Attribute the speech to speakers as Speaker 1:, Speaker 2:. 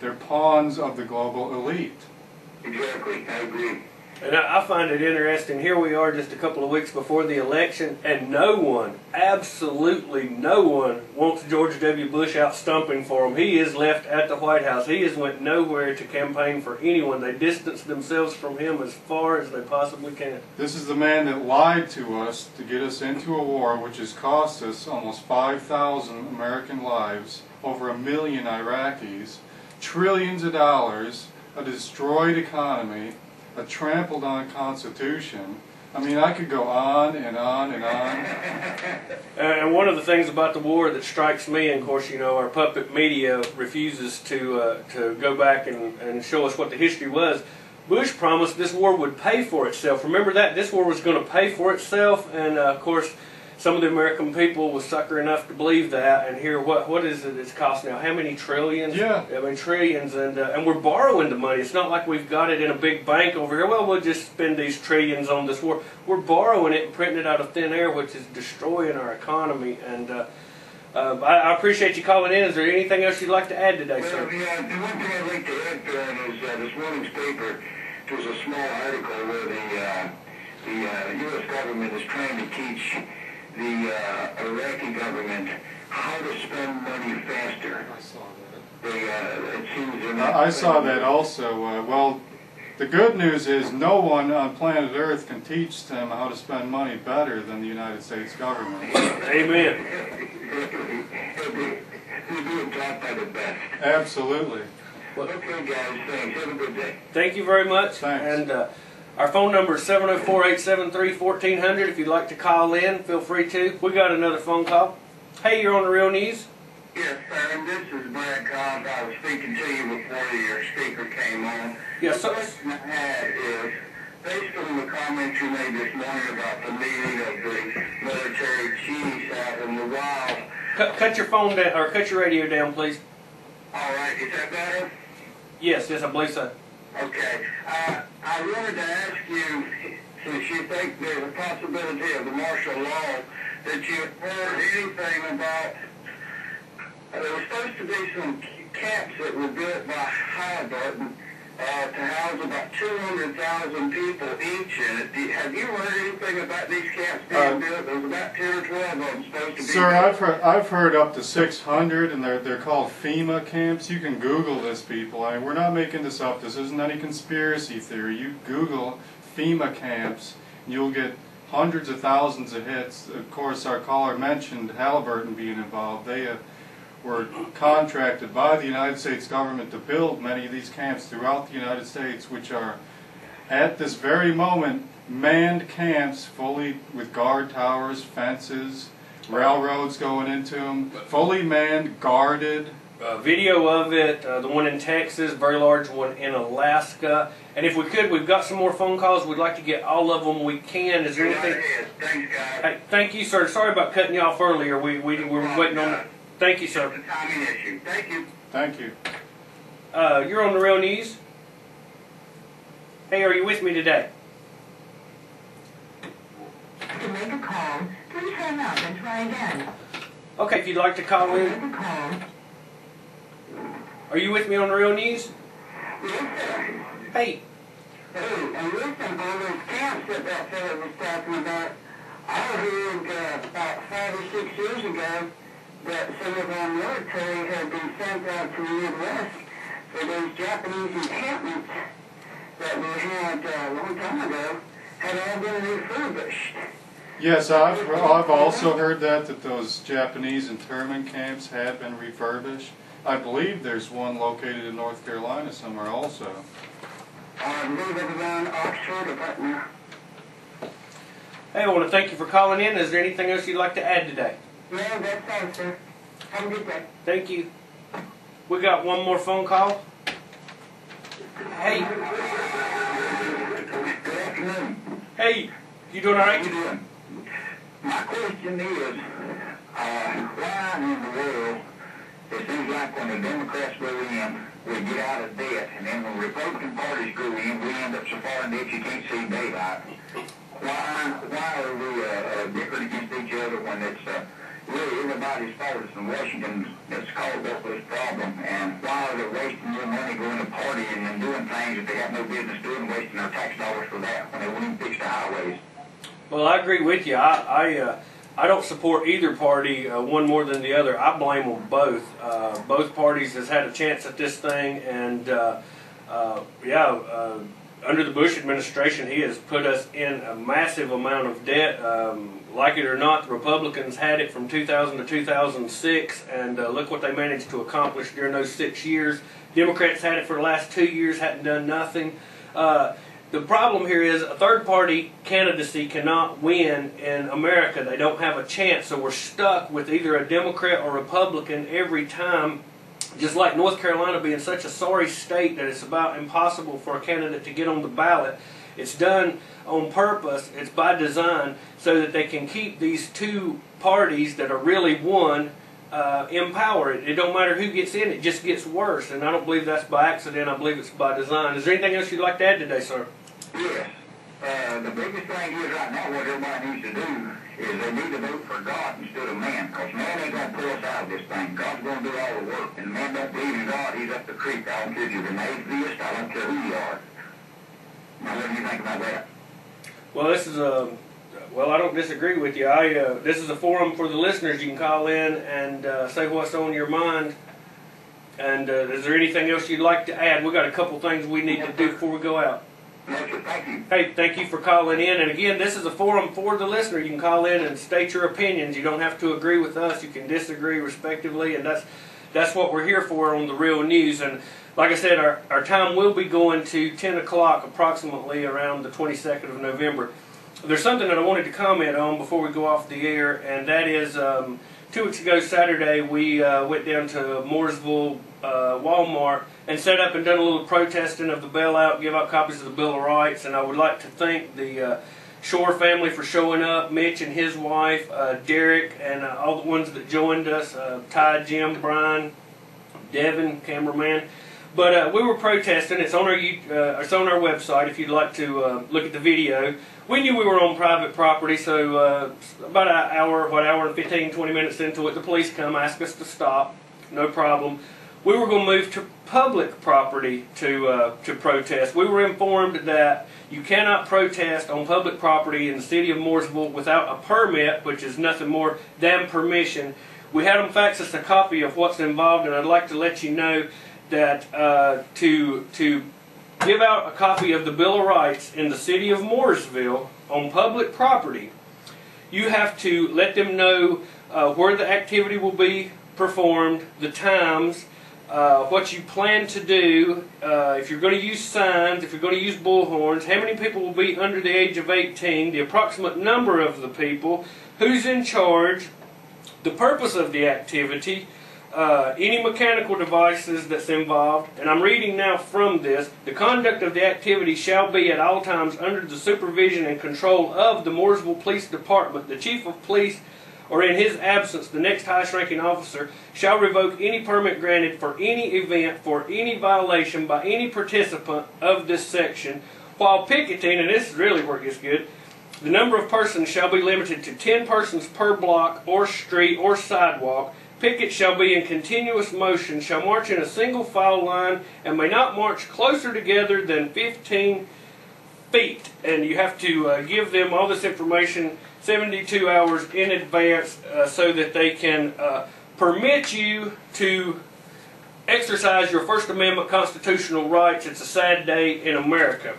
Speaker 1: They're pawns of the global elite.
Speaker 2: Exactly, I agree.
Speaker 3: And I find it interesting, here we are just a couple of weeks before the election, and no one, absolutely no one, wants George W. Bush out stumping for him. He is left at the White House. He has went nowhere to campaign for anyone. They distance themselves from him as far as they possibly can.
Speaker 1: This is the man that lied to us to get us into a war which has cost us almost 5,000 American lives, over 1 million Iraqis, trillions of dollars, a destroyed economy, a trampled on Constitution. I mean, I could go on and on and on.
Speaker 3: And one of the things about the war that strikes me, and of course, you know, our puppet media refuses to go back and show us what the history was. Bush promised this war would pay for itself. Remember that? This war was going to pay for itself, and of course, some of the American people was sucker enough to believe that. And here, what is it it's cost now? How many trillions?
Speaker 1: Yeah.
Speaker 3: I mean, trillions, and we're borrowing the money. It's not like we've got it in a big bank over here. Well, we'll just spend these trillions on this war. We're borrowing it and printing it out of thin air, which is destroying our economy. And I appreciate you calling in. Is there anything else you'd like to add today, sir?
Speaker 2: Well, yeah, the one thing I'd like to add, Bill, is this morning's paper, there was a small article where the U.S. government is trying to teach the Iraqi government how to spend money faster.
Speaker 1: I saw that.
Speaker 2: It seems
Speaker 1: I saw that also. Well, the good news is no one on planet Earth can teach them how to spend money better than the United States government.
Speaker 3: Amen.
Speaker 2: We're being taught by the best.
Speaker 1: Absolutely.
Speaker 2: Okay, guys, thanks. Have a good day.
Speaker 3: Thank you very much.
Speaker 1: Thanks.
Speaker 3: And our phone number is 704-873-1400. If you'd like to call in, feel free to. We got another phone call. Hey, you're on the Real News.
Speaker 2: Yes, sir, and this is Brad Cobb. I was speaking to you before your speaker came on.
Speaker 3: Yes, sir.
Speaker 2: The question I had is, based on the comments you made this morning about the meeting of the military chiefs out in the wild.
Speaker 3: Cut your phone down, or cut your radio down, please.
Speaker 2: All right, is that better?
Speaker 3: Yes, I believe so.
Speaker 2: Okay. I wanted to ask you, since you think there's a possibility of the martial law, that you heard anything about, there was supposed to be some camps that were built by Halliburton to house about 200,000 people each in it. Have you heard anything about these camps being built? There was about 10 or 12 of them supposed to be
Speaker 1: Sir, I've heard up to 600, and they're called FEMA camps. You can Google this, people. I mean, we're not making this up. This isn't any conspiracy theory. You Google FEMA camps, and you'll get hundreds of thousands of hits. Of course, our caller mentioned Halliburton being involved. They were contracted by the United States government to build many of these camps throughout the United States, which are, at this very moment, manned camps, fully with guard towers, fences, railroads going into them, fully manned, guarded.
Speaker 3: Video of it, the one in Texas, very large one in Alaska. And if we could, we've got some more phone calls. We'd like to get all of them we can. Is there anything?
Speaker 2: Thanks, guys.
Speaker 3: Hey, thank you, sir. Sorry about cutting you off earlier. We were waiting on. Thank you, sir.
Speaker 2: It's a timing issue. Thank you.
Speaker 1: Thank you.
Speaker 3: You're on the Real News. Hey, are you with me today?
Speaker 4: To make a call, please hang up and try again.
Speaker 3: Okay, if you'd like to call
Speaker 4: To
Speaker 3: in.
Speaker 4: make a call.
Speaker 3: Are you with me on the Real News?
Speaker 2: Yes, sir.
Speaker 3: Hey.
Speaker 2: Hey, and listen, all those camps that fellow was talking about, I heard about 5 or 6 years ago that some of our military had been sent out to the Midwest for those Japanese encampments that we had a long time ago had all been refurbished.
Speaker 1: Yes, I've also heard that those Japanese internment camps had been refurbished. I believe there's one located in North Carolina somewhere also.
Speaker 2: I believe it was around Oxford or Butner.
Speaker 3: Hey, I want to thank you for calling in. Is there anything else you'd like to add today?
Speaker 2: No, that's all, sir. Have a good day.
Speaker 3: Thank you. We got one more phone call. Hey.
Speaker 2: Good afternoon.
Speaker 3: Hey, you doing all
Speaker 2: How
Speaker 3: right?
Speaker 2: you doing? My question is, why in the world it seems like when the Democrats go in, we get out of debt, and then when Republican parties go in, we end up so far in debt you can't see daylight. Why are we bickering against each other when it's really everybody's fault? It's in Washington that's caused up this problem, and why are they wasting more lobbying and doing things that they have no business doing, wasting our tax dollars for that when they won't even fix the highways.
Speaker 3: Well, I agree with you. I don't support either party one more than the other. I blame them both. Both parties has had a chance at this thing, and under the Bush administration, he has put us in a massive amount of debt. Like it or not, the Republicans had it from 2000 to 2006, and look what they managed to accomplish during those 6 years. Democrats had it for the last 2 years, hadn't done nothing. The problem here is a third-party candidacy cannot win in America. They don't have a chance, so we're stuck with either a Democrat or Republican every time. Just like North Carolina being such a sorry state that it's about impossible for a candidate to get on the ballot. It's done on purpose, it's by design, so that they can keep these two parties that are really one in power. It don't matter who gets in, it just gets worse. And I don't believe that's by accident, I believe it's by design. Is there anything else you'd like to add today, sir?
Speaker 2: Yes. The biggest thing is right now what everybody needs to do is they need to vote for God instead of man, because man ain't going to pull us out of this thing. God's going to do all the work, and man don't believe in God, he's up the creek. I don't care if you're an atheist, I don't care who you are. Now what do you think about that?
Speaker 3: Well, this is well, I don't disagree with you. This is a forum for the listeners. You can call in and say what's on your mind. And is there anything else you'd like to add? We've got a couple things we need to do before we go out.
Speaker 2: Thank you.
Speaker 3: Hey, thank you for calling in. And again, this is a forum for the listener. You can call in and state your opinions. You don't have to agree with us. You can disagree respectively, and that's what we're here for on The Real News. And like I said, our time will be going to 10 o'clock approximately around the 22nd of November. There's something that I wanted to comment on before we go off the air, and that is 2 weeks ago Saturday we went down to Mooresville Walmart and set up and done a little protesting of the bailout, give out copies of the Bill of Rights, and I would like to thank the Shore family for showing up, Mitch and his wife, Derek, and all the ones that joined us, Ty, Jim, Brian, Devin, cameraman. But we were protesting. It's on our website if you'd like to look at the video. We knew we were on private property, so about an hour and 15, 20 minutes into it, the police come, ask us to stop. No problem. We were going to move to public property to protest. We were informed that you cannot protest on public property in the city of Mooresville without a permit, which is nothing more than permission. We had them fax us a copy of what's involved, and I'd like to let you know that to give out a copy of the Bill of Rights in the city of Mooresville on public property, you have to let them know where the activity will be performed, the times, what you plan to do, if you're going to use signs, if you're going to use bullhorns, how many people will be under the age of 18, the approximate number of the people, who's in charge, the purpose of the activity, any mechanical devices that's involved, and I'm reading now from this, the conduct of the activity shall be at all times under the supervision and control of the Mooresville Police Department. The Chief of Police, or in his absence, the next highest ranking officer, shall revoke any permit granted for any event, for any violation by any participant of this section. While picketing, and this is really where it gets good, the number of persons shall be limited to 10 persons per block or street or sidewalk. Pickets shall be in continuous motion, shall march in a single file line, and may not march closer together than 15 feet. And you have to give them all this information 72 hours in advance so that they can permit you to exercise your First Amendment constitutional rights. It's a sad day in America.